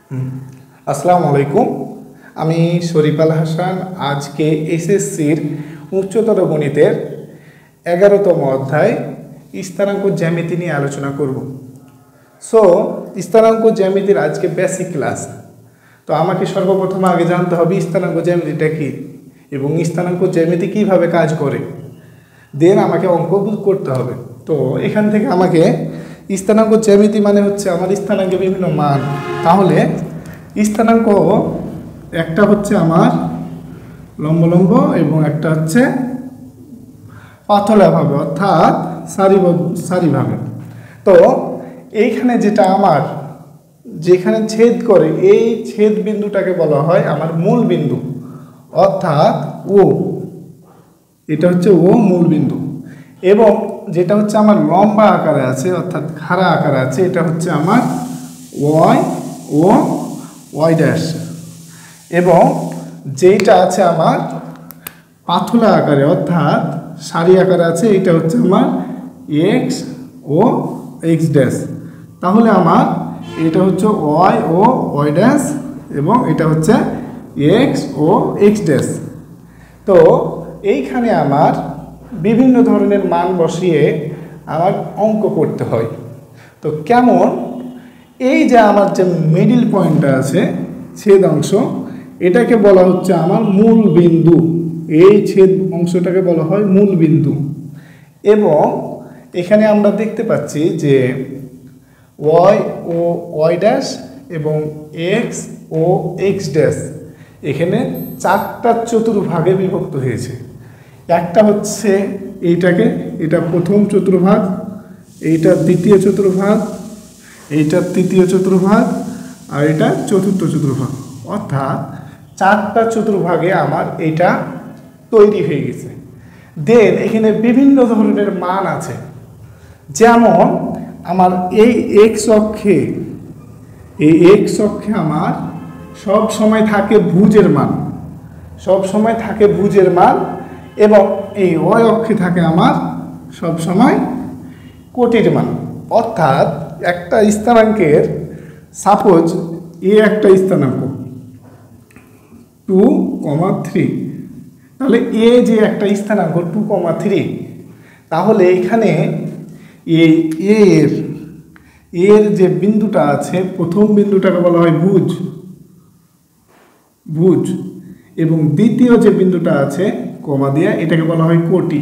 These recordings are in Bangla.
আসসালামু আলাইকুম। আমি শরীফ আল হাসান। আজকে এসএসসির উচ্চতর গণিতের 11তম অধ্যায় স্থানাঙ্ক জ্যামিতি নিয়ে আলোচনা করব। সো স্থানাঙ্ক জ্যামিতির আজকে বেসিক ক্লাস। তো আমাকে সর্বপ্রথম আগে জানতে হবে স্থানাঙ্ক জ্যামিতিটা কী এবং স্থানাঙ্ক জ্যামিতি কীভাবে কাজ করে, দেন আমাকে অঙ্ক করতে হবে। তো এখান থেকে আমাকে স্থানাঙ্ক জ্যামিতি মানে হচ্ছে আমার স্থানাঙ্কের বিভিন্ন মান। তাহলে স্থানাঙ্ক একটা হচ্ছে আমার লম্ব এবং একটা হচ্ছে পাতলাভাবে অর্থাৎ সারিভাবে। তো এইখানে যেটা আমার যেখানে ছেদ করে এই ছেদ বিন্দুটাকে বলা হয় আমার মূল বিন্দু, অর্থাৎ ও, এটা হচ্ছে ও মূল বিন্দু। এবং যেটা হচ্ছে আমার লম্বা আকারে আছে অর্থাৎ খাড়া আকারে আছে, এটা হচ্ছে আমার ওয়াই ও ওয়াই ড্যাশ। এবং যেটা আছে আমার পাতলা আকারে অর্থাৎ সারি আকারে আছে, এটা হচ্ছে আমার এক্স ও এক্স ড্যাশ। তাহলে আমার এটা হচ্ছে ওয়াই ও ওয়াই ড্যাশ এবং এটা হচ্ছে এক্স ও এক্স ড্যাশ। তো এইখানে আমার বিভিন্ন ধরনের মান বসিয়ে আমার অঙ্ক করতে হয়। তো কেমন, এই যে আমার যে মিডিল পয়েন্টটা আছে ছেদ অংশ, এটাকে বলা হচ্ছে আমার মূল বিন্দু। এই ছেদ অংশটাকে বলা হয় মূল বিন্দু। এবং এখানে আমরা দেখতে পাচ্ছি যে ওয়াই ও ওয়াই ড্যাশ এবং এক্স ও এক্স ড্যাশ এখানে চারটা চতুর্ভাগে বিভক্ত হয়েছে। একটা হচ্ছে এইটাকে, এটা প্রথম চতুর্ভাগ, এইটা দ্বিতীয় চতুর্ভাগ, এইটা তৃতীয় চতুর্ভাগ আর এটা চতুর্থ চতুর্ভাগ, অর্থাৎ চারটা চতুর্ভাগে আমার এটা তৈরি হয়ে গেছে। দেন এখানে বিভিন্ন ধরনের মান আছে, যেমন আমার এই এক্স অক্ষে আমার সব সময় থাকে ভুজের মান, এবং এই ওয়াই অক্ষে থাকে আমার সব সময় কোটির মান। অর্থাৎ একটা স্থানাঙ্কের সাপোজ এ একটা স্থানাঙ্ক 2,3, তাহলে এ যে একটা স্থানাঙ্ক 2,3, তাহলে এখানে এর যে বিন্দুটা আছে প্রথম বিন্দুটাকে বলা হয় ভুজ এবং দ্বিতীয় যে বিন্দুটা আছে কমা দিয়ে এটাকে বলা হয় কোটি।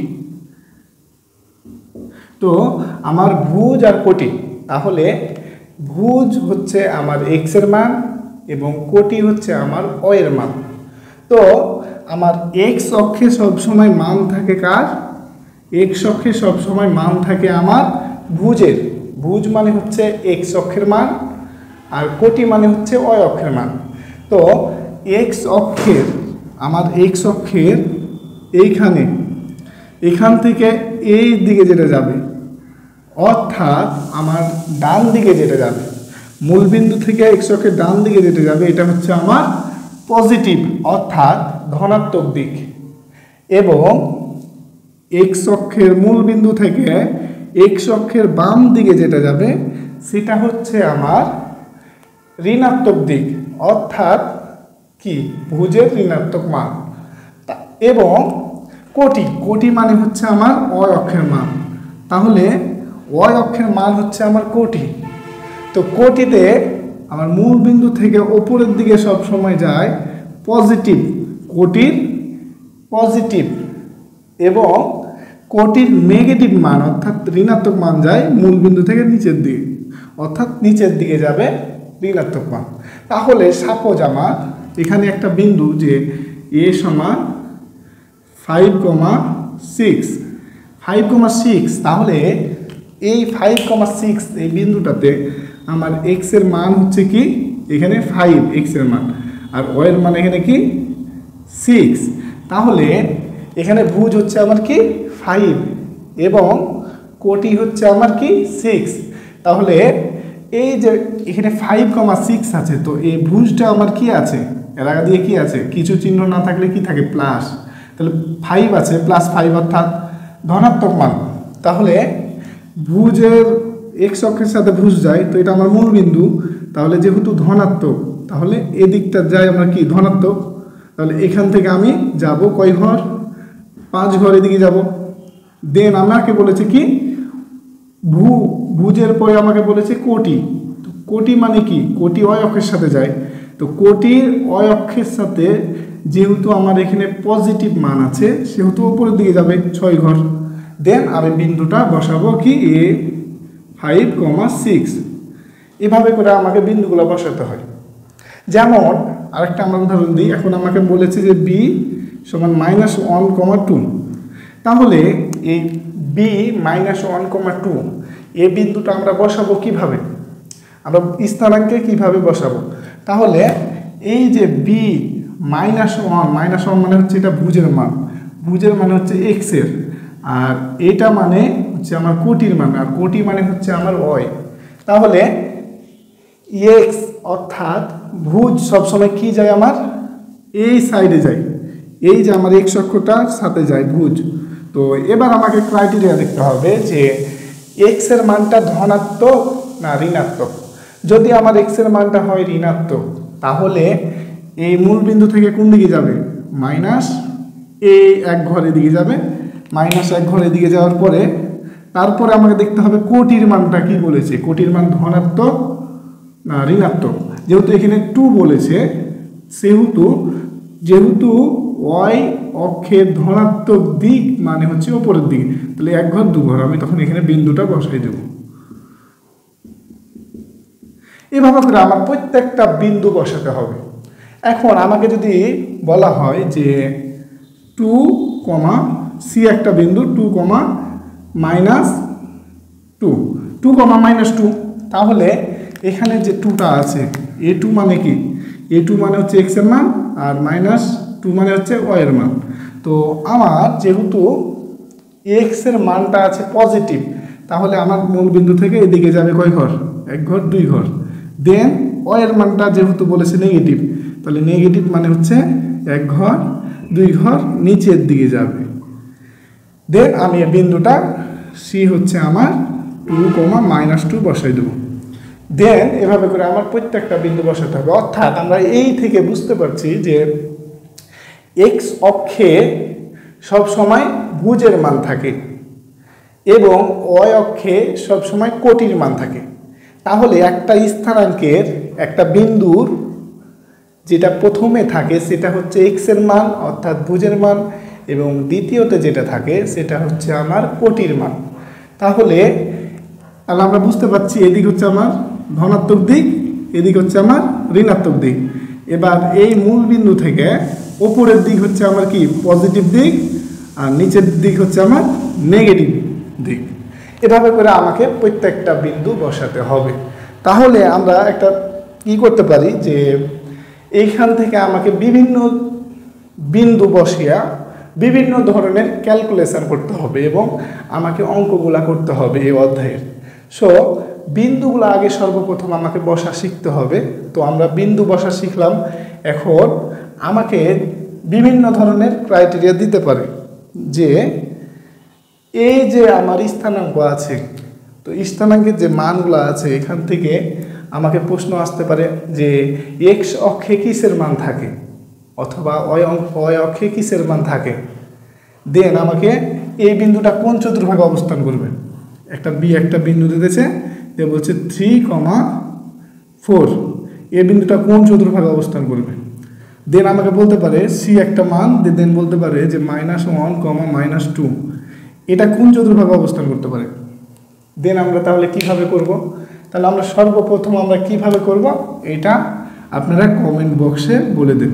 তো আমার ভুজ আর কোটি, তাহলে ভুজ হচ্ছে আমার এক্স এর মান এবং কোটি হচ্ছে আমার ওয়াই এর মান। তো আমার এক্স অক্ষে সবসময় মান থাকে কার? এক্স অক্ষে সবসময় মান থাকে আমার ভুজের। ভুজ মানে হচ্ছে এক্স অক্ষের মান আর কোটি মানে হচ্ছে ওয়াই অক্ষের মান। তো এক্স অক্ষের এখান থেকে এই দিকে যেটা যাবে, অর্থাৎ আমার ডান দিকে যেটা যাবে, মূলবিন্দু থেকে এক্স অক্ষের ডান দিকে যেটা যাবে, এটা হচ্ছে আমার পজিটিভ অর্থাৎ ধনাত্মক দিক। এবং এক্স অক্ষের মূলবিন্দু থেকে এক্স অক্ষের বাম দিকে যেটা যাবে সেটা হচ্ছে আমার ঋণাত্মক দিক, অর্থাৎ কি ভুজের ঋণাত্মক মান। এবং কোটি মানে হচ্ছে আমার ওয়াই অক্ষের মান, তাহলে ওয়াই অক্ষের মান হচ্ছে আমার কোটি। তো কোটিতে আমার মূল বিন্দু থেকে ওপরের দিকে সব সময় যায় পজিটিভ, কোটির পজিটিভ, এবং কোটির নেগেটিভ মান অর্থাৎ ঋণাত্মক মান যায় মূল বিন্দু থেকে নিচের দিকে, অর্থাৎ নিচের দিকে যাবে ঋণাত্মক মান। তাহলে সাপোজ আমার এখানে একটা বিন্দু যে এ সমান 5,6, তাহলে এই 5,6 এই বিন্দুটাতে আমার এক্স এর মান হচ্ছে কি, এখানে 5 এক্স এর মান আর ওয়াই এর মান এখানে কি 6। তাহলে এখানে ভুজ হচ্ছে আমার কি 5 এবং কোটি হচ্ছে আমার কি 6। তাহলে এই যে এখানে 5,6 আছে, তো এই ভুজটা আমার কি আছে, এর আগে দিয়ে কি আছে, কিছু চিহ্ন না থাকলে কি থাকে প্লাস, তাহলে 5 আছে +5 অর্থাৎ ধনাত্মক মান। তাহলে ভুজের এক্স অক্ষের সাথে ভুজ যায়, তো এটা আমার মূল বিন্দু, তাহলে যেহেতু ধনাত্মক তাহলে এদিকটা যাই আমরা কি ধনাত্মক, তাহলে এখান থেকে আমি যাব কয় ঘর, 5 ঘর এদিকে যাব। দেন আমাকে বলেছে কি ভুজের পরে আমাকে বলেছে কোটি। তো কোটি মানে কি, কোটি অয় অক্ষের সাথে যায়। তো কোটির অয় অক্ষের সাথে যেহেতু আমার এখানে পজিটিভ মান আছে সেহেতু উপরের দিকে যাবে 6 ঘর। দেন আমি বিন্দুটা বসাবো কি A5,6। এভাবে করে আমাকে বিন্দুগুলো বসাতে হয়। যেমন আরেকটা আমরা উদাহরণ দিই। এখন আমাকে বলেছে যে B সমান -1,2। তাহলে এই B -1,2 এই বিন্দুটা আমরা বসাবো কিভাবে, আমরা স্থানাঙ্কে কিভাবে বসাবো। তাহলে এই যে B -1 মানে হচ্ছে এটা ভুজের মান, ভুজের মানে হচ্ছে x এর, আর এটা মানে হচ্ছে আমার কোটির মান, আর কোটি মানে হচ্ছে আমার অয়। তাহলে x অর্থাৎ ভুজ সবসময় কি যায় আমার এই সাইডে যায়, এই যে আমার x অক্ষটার সাথে যায় ভুজ। তো এবার আমাকে ক্রাইটেরিয়া দেখতে হবে যে x এর মানটা ধনাত্মক না ঋণাত্মক। যদি আমার x এর মানটা হয় ঋণাত্মক তাহলে এই মূল বিন্দু থেকে কোন দিকে যাবে, মাইনাস এই 1 ঘরের দিকে যাবে। -1 ঘরের দিকে যাওয়ার পরে তারপরে আমাকে দেখতে হবে কোটির মানটা কি বলেছে, কোটির মান ধনাত্মক না ঋণাত্মক। যেহেতু এখানে 2 বলেছে সেহেতু যেহেতু y অক্ষের ধনাত্মক দিক মানে হচ্ছে উপরের দিকে, তাহলে 1 ঘর 2 ঘর আমি তখন এখানে বিন্দুটা বসাই দেব। এভাবে করে আমার প্রত্যেকটা বিন্দু বসাতে হবে। এখন আমাকে যদি বলা হয় যে 2, C একটা বিন্দু 2, -2 তাহলে এখানে যে 2টা আছে A2 মানে কি, A2 মানে হচ্ছে x এর মান আর -2 মানে হচ্ছে y এর মান। তো আমার যেহেতু x এর মানটা আছে পজিটিভ তাহলে আমার মূল বিন্দু থেকে এদিকে যাবে কয় ঘর, 1 ঘর 2 ঘর। দেন y এর মানটা যেহেতু বলেছে নেগেটিভ তাহলে নেগেটিভ মানে হচ্ছে 1 ঘর 2 ঘর নিচের দিকে যাবে। দেন আমি এই বিন্দুটা C হচ্ছে আমার 2, -2 বসাই দেব। দেন এভাবে করে আমার প্রত্যেকটা বিন্দু বসাতে হবে। অর্থাৎ আমরা এই থেকে বুঝতে পারছি যে x অক্ষে সবসময় ভুজের মান থাকে এবং y অক্ষে সবসময় কোটির মান থাকে। তাহলে একটা স্থানাঙ্কের একটা বিন্দুর যেটা প্রথমে থাকে সেটা হচ্ছে x এর মান অর্থাৎ ভুজের মান, এবং দ্বিতীয়তে যেটা থাকে সেটা হচ্ছে আমার কোটির মান। তাহলে আমরা বুঝতে পারছি এদিক হচ্ছে আমার ধনাত্মক দিক, এদিক হচ্ছে আমার ঋণাত্মক দিক। এবার এই মূল বিন্দু থেকে উপরের দিক হচ্ছে আমার কি পজিটিভ দিক আর নিচের দিক হচ্ছে আমার নেগেটিভ দিক। এভাবে করে আমাকে প্রত্যেকটা বিন্দু বসাতে হবে। তাহলে আমরা একটা কি করতে পারি যে এইখান থেকে আমাকে বিভিন্ন বিন্দু বসিয়া বিভিন্ন ধরনের ক্যালকুলেশন করতে হবে এবং আমাকে অঙ্কগুলা করতে হবে এই অধ্যায়ের। সো বিন্দুগুলো আগে সর্বপ্রথম আমাকে বসা শিখতে হবে। তো আমরা বিন্দু বসা শিখলাম। এখন আমাকে বিভিন্ন ধরনের ক্রাইটেরিয়া দিতে পারে যে এই যে আমার স্থানাঙ্ক আছে, তো স্থানাঙ্কের যে মানগুলো আছে এখান থেকে আমাকে প্রশ্ন আসতে পারে যে x অক্ষে কিসের মান থাকে অথবা y অক্ষে কিসের মান থাকে। দেন আমাকে এই বিন্দুটা কোন চতুর্ভাগে অবস্থান করবে, একটা বিন্দু দিতেছে যে বলছে 3,4 এই বিন্দুটা কোন চতুর্ভাগে অবস্থান করবে। দেন আমাকে বলতে পারে c একটা মান, দেন বলতে পারে যে -1, -2 এটা কোন চতুর্ভাগে অবস্থান করতে পারে। দেন আমরা তাহলে কিভাবে করব, তাহলে আমরা সর্বপ্রথম আমরা কিভাবে করব এটা আপনারা কমেন্ট বক্সে বলে দেন।